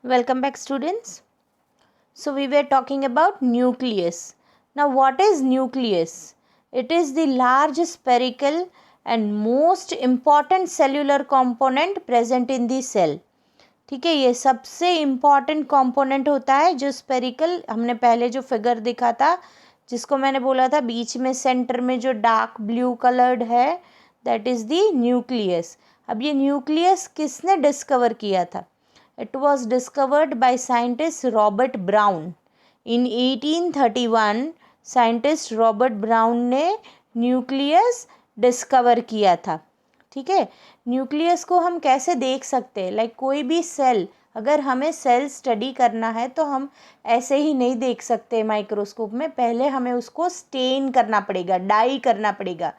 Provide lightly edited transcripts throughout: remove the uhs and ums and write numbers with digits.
Welcome back, students. So we were talking about nucleus. Now what is nucleus? It is the large spherical and most important cellular component present in the cell. ठीक है, ये सबसे important component होता है जो spherical, हमने पहले जो फिगर दिखा था जिसको मैंने बोला था बीच में सेंटर में जो डार्क ब्लू कलर्ड है, दैट इज़ द न्यूक्लियस. अब ये न्यूक्लियस किसने डिस्कवर किया था? It was discovered by scientist Robert Brown. In 1831, scientist Robert brown ने न्यूक्लियस डिस्कवर किया था. ठीक है, न्यूक्लियस को हम कैसे देख सकते हैं? लाइक कोई भी सेल, अगर हमें सेल स्टडी करना है तो हम ऐसे ही नहीं देख सकते माइक्रोस्कोप में. पहले हमें उसको स्टेन करना पड़ेगा, डाई करना पड़ेगा,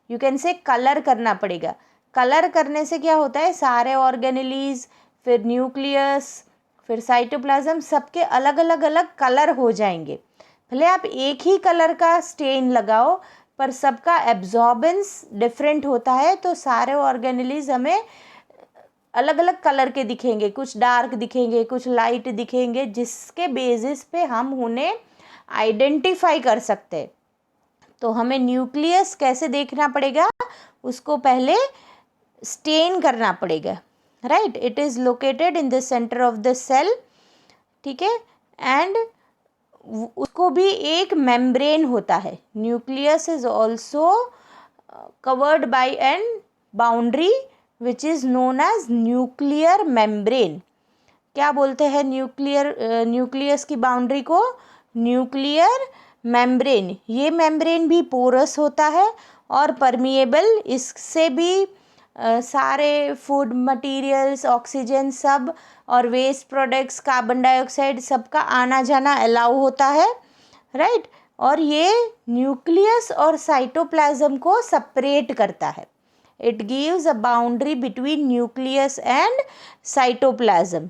यू कैन से कलर करना पड़ेगा. कलर करने से क्या होता है, सारे ऑर्गेनेलीज, फिर न्यूक्लियस, फिर साइटोप्लाज्म, सबके अलग अलग कलर हो जाएंगे. भले आप एक ही कलर का स्टेन लगाओ पर सबका एब्जॉर्बेंस डिफरेंट होता है, तो सारे ऑर्गेनेलीज हमें अलग अलग कलर के दिखेंगे, कुछ डार्क दिखेंगे, कुछ लाइट दिखेंगे, जिसके बेसिस पे हम उन्हें आइडेंटिफाई कर सकते हैं. तो हमें न्यूक्लियस कैसे देखना पड़ेगा, उसको पहले स्टेन करना पड़ेगा. Right, it is located in the centre of the cell. ठीक है, एंड उसको भी एक मेम्ब्रेन होता है. Nucleus is also covered by an boundary which is known as nuclear membrane. क्या बोलते हैं न्यूक्लियस की बाउंड्री को? Nuclear membrane. ये मेम्ब्रेन भी पोरस होता है और परमिएबल. इससे भी सारे फूड मटेरियल्स, ऑक्सीजन सब और वेस्ट प्रोडक्ट्स, कार्बन डाइऑक्साइड, सबका आना जाना अलाउ होता है. राइट, और ये न्यूक्लियस और साइटोप्लाज्म को सेपरेट करता है. It gives a boundary between nucleus and cytoplasm.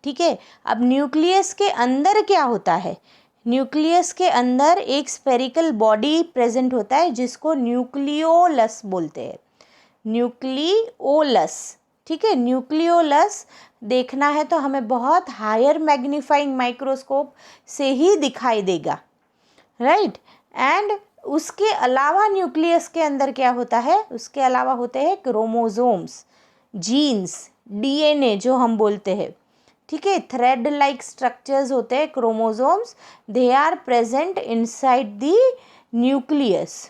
ठीक है, अब न्यूक्लियस के अंदर क्या होता है? न्यूक्लियस के अंदर एक स्पेरिकल बॉडी प्रेजेंट होता है जिसको न्यूक्लियोलस बोलते हैं. न्यूक्लियोलस. ठीक है, न्यूक्लियोलस देखना है तो हमें बहुत हायर मैग्नीफाइंग माइक्रोस्कोप से ही दिखाई देगा. राइट, एंड उसके अलावा न्यूक्लियस के अंदर क्या होता है? उसके अलावा होते हैं क्रोमोसोम्स, जीन्स, डीएनए जो हम बोलते हैं. ठीक है, थ्रेड लाइक स्ट्रक्चर्स होते हैं chromosomes. They are present inside the nucleus.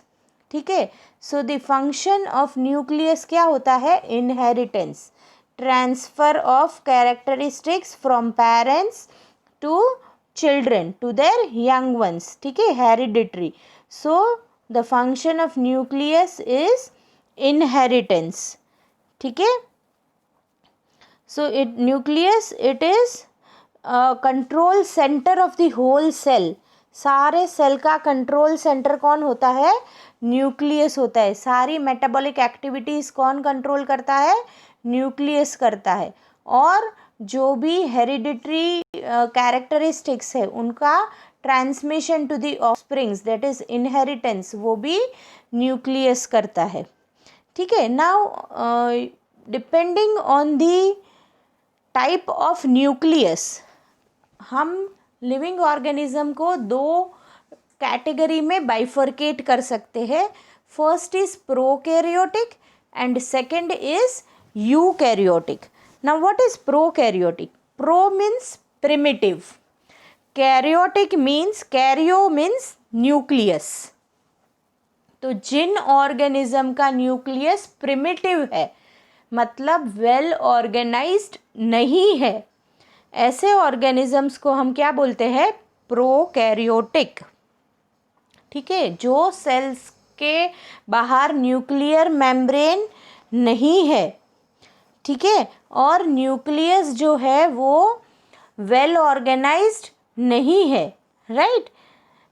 ठीक है, so the function of nucleus क्या होता है? Inheritance, transfer of characteristics from parents to children to their young ones. ठीक है, hereditary. So the function of nucleus is inheritance. ठीक है, so nucleus, it is control centre of the whole cell. सारे cell का control centre कौन होता है? Nucleus होता है. सारी मेटाबॉलिक एक्टिविटीज़ कौन कंट्रोल करता है? न्यूक्लियस करता है. और जो भी हेरिडिटरी कैरेक्टरिस्टिक्स है उनका transmission to the offsprings, that is inheritance, वो भी न्यूक्लियस करता है. ठीक है, now depending on the type of nucleus, हम लिविंग ऑर्गेनिज्म को दो कैटेगरी में बाइफर्केट कर सकते हैं. First is prokaryotic and second is eukaryotic. Now what is prokaryotic? Pro means primitive, karyotic means, karyo means nucleus. तो जिन ऑर्गेनिज्म का न्यूक्लियस प्रिमिटिव है, मतलब वेल ऑर्गेनाइज्ड नहीं है, ऐसे ऑर्गेनिजम्स को हम क्या बोलते हैं? प्रोकैरियोटिक. ठीक है, जो सेल्स के बाहर न्यूक्लियर मेम्ब्रेन नहीं है. ठीक है, और न्यूक्लियस जो है वो वेल ऑर्गेनाइज्ड नहीं है. Right,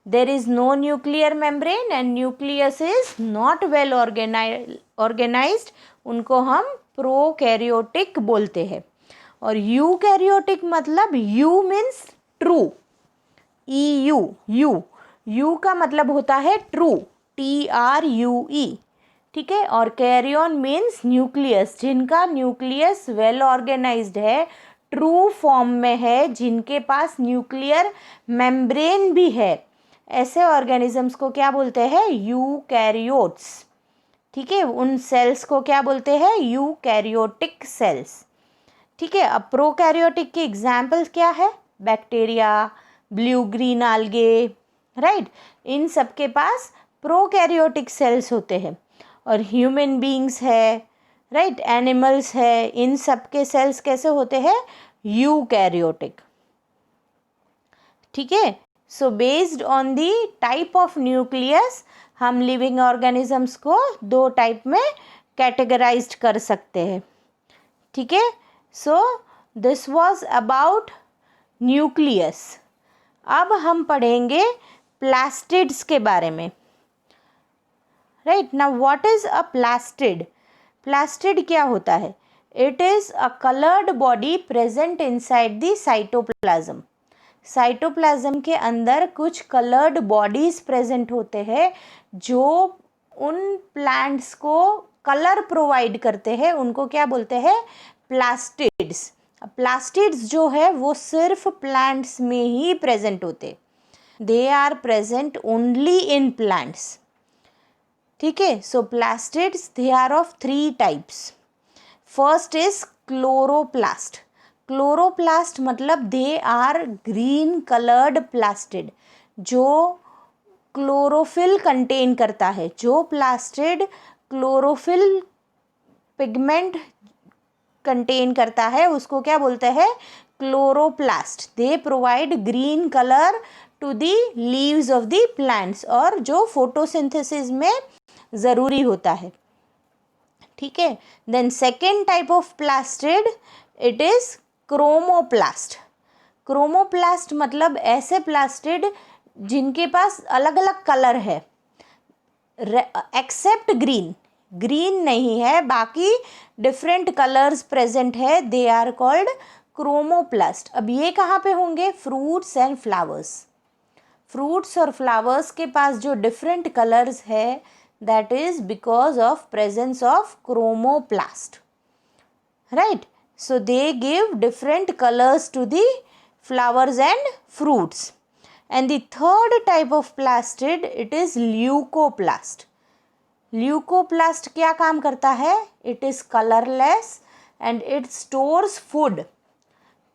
there is no nuclear membrane and nucleus is not well organized. उनको हम प्रोकैरियोटिक बोलते हैं. और यूकैरियोटिक मतलब you means true, E U, you का मतलब होता है ट्रू, TRUE. ठीक है, और कैरियन मीन्स न्यूक्लियस, जिनका न्यूक्लियस वेल ऑर्गेनाइज्ड है, ट्रू फॉर्म में है, जिनके पास न्यूक्लियर मेम्ब्रेन भी है, ऐसे ऑर्गेनिजम्स को क्या बोलते हैं? यूकैरियोट्स। ठीक है, उन सेल्स को क्या बोलते हैं? Eukaryotic cells. ठीक है, अब प्रोकैरियोटिक के एग्जाम्पल्स क्या है? बैक्टीरिया, ब्लू ग्रीन आल्गे, राइट, इन सब के पास प्रोकैरियोटिक सेल्स होते हैं। और ह्यूमन बीइंग्स है, राइट, एनिमल्स है, इन सब के सेल्स कैसे होते हैं? यूकैरियोटिक। ठीक है, so based on the type of nucleus हम लिविंग ऑर्गेनिजम्स को 2 टाइप में कैटेगराइज्ड कर सकते हैं। ठीक है, so this was about nucleus. अब हम पढ़ेंगे प्लास्टिड्स के बारे में। Right, now what is a plastid? Plastid क्या होता है? It is a coloured body present inside the cytoplasm. Cytoplasm के अंदर कुछ कलर्ड बॉडीज प्रेजेंट होते हैं जो उन प्लांट्स को कलर प्रोवाइड करते हैं, उनको क्या बोलते हैं? प्लास्टिड्स। प्लास्टिड्स जो है वो सिर्फ प्लांट्स में ही प्रेजेंट होते, they are present only in plants. ठीक है, so plastids they are of 3 types. First is chloroplast. Chloroplast मतलब they are green coloured plastid, जो क्लोरोफिल कंटेन करता है। जो प्लास्टिड क्लोरोफिल पिगमेंट कंटेन करता है उसको क्या बोलते हैं? Chloroplast. They provide green colour to the leaves of the plants, और जो फोटोसिंथेसिस में ज़रूरी होता है। ठीक है, then second type of plastid, it is chromoplast. Chromoplast मतलब ऐसे प्लास्टिड जिनके पास अलग अलग कलर है, एक्सेप्ट ग्रीन। ग्रीन नहीं है, बाकी डिफरेंट कलर्स प्रेजेंट है, दे आर कॉल्ड क्रोमोप्लास्ट। अब ये कहाँ पे होंगे? Fruits and flowers. फ्रूट्स और फ्लावर्स के पास जो डिफरेंट कलर्स है, that is because of presence of chromoplast, right? So they give different colors to the flowers and fruits. And the third type of plastid, it is leucoplast. Leucoplast क्या काम करता है? It is colorless and it stores food.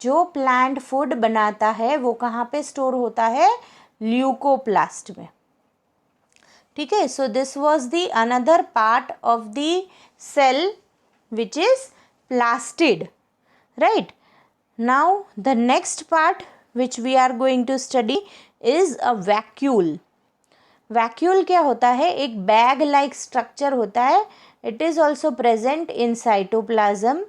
जो plant food बनाता है वो कहाँ पे स्टोर होता है? ल्यूकोप्लास्ट में। ठीक है, so this was the another part of the cell which is plastid, right? Now the next part which we are going to study is a vacuole. Vacuole क्या होता है? एक बैग लाइक स्ट्रक्चर होता है। It is also present in cytoplasm.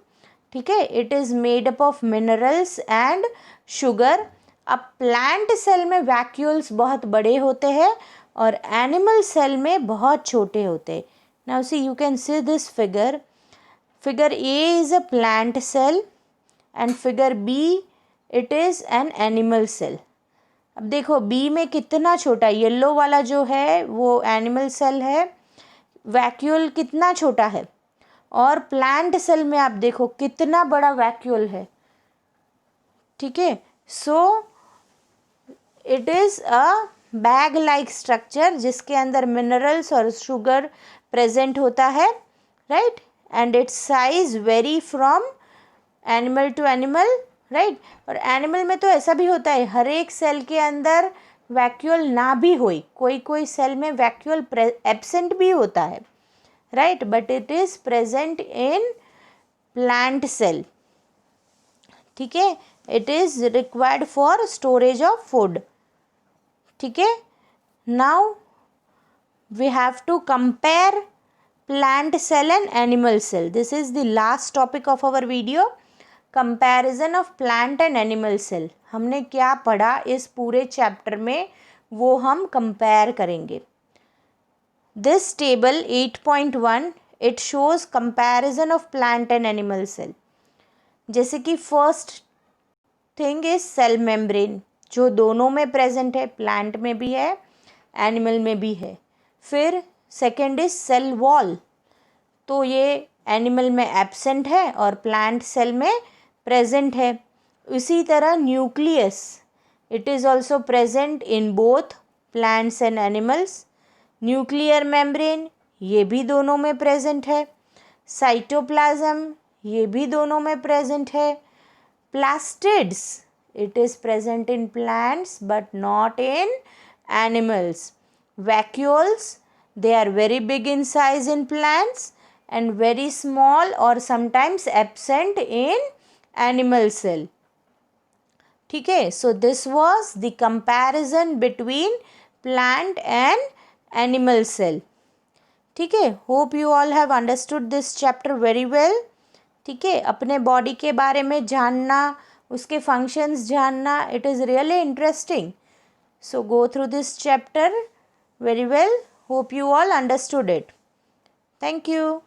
ठीक है, it is made up of minerals and sugar. अब plant cell में वैक्यूल्स बहुत बड़े होते हैं और एनिमल सेल में बहुत छोटे होते हैं। Now see, you can see this figure. Figure A is a plant cell and figure B it is an animal cell. अब देखो बी में कितना छोटा, येलो वाला जो है वो एनिमल सेल है, वैक्यूल कितना छोटा है, और प्लांट सेल में आप देखो कितना बड़ा वैक्यूल है। ठीक है, so it is a bag like structure जिसके अंदर मिनरल्स और शुगर प्रेजेंट होता है, right? And its size vary from animal to animal, right? और एनिमल में तो ऐसा भी होता है, हर एक सेल के अंदर वैक्यूल ना भी हो, कोई कोई सेल में वैक्यूल एब्सेंट भी होता है, right? But it is present in plant cell. ठीक है, it is required for storage of food. ठीक है, now we have to compare plant cell and animal cell. This is the last topic of our video, comparison of plant and animal cell. हमने क्या पढ़ा इस पूरे chapter में वो हम कंपेयर करेंगे. This table 8.1 it shows comparison of plant and animal cell. जैसे कि first thing is cell membrane, जो दोनों में प्रेजेंट है, प्लांट में भी है एनिमल में भी है. फिर सेकेंड इज सेल वॉल, तो ये एनिमल में एब्सेंट है और प्लांट सेल में प्रेजेंट है. इसी तरह nucleus, it is also present in both plants and animals. Nuclear membrane, ये भी दोनों में प्रेजेंट है। साइटोप्लाज्म, ये भी दोनों में प्रेजेंट है। Plastids, it is present in plants but not in animals. Vacuoles, they are very big in size in plants and very small or sometimes absent in animal cell. ठीक है, so this was the comparison between plant and animal cell. ठीक है, hope you all have understood this chapter very well. ठीक है, अपने body के बारे में जानना, उसके फंक्शंस जानना, it is really interesting. So go through this chapter very well. Hope you all understood it. Thank you.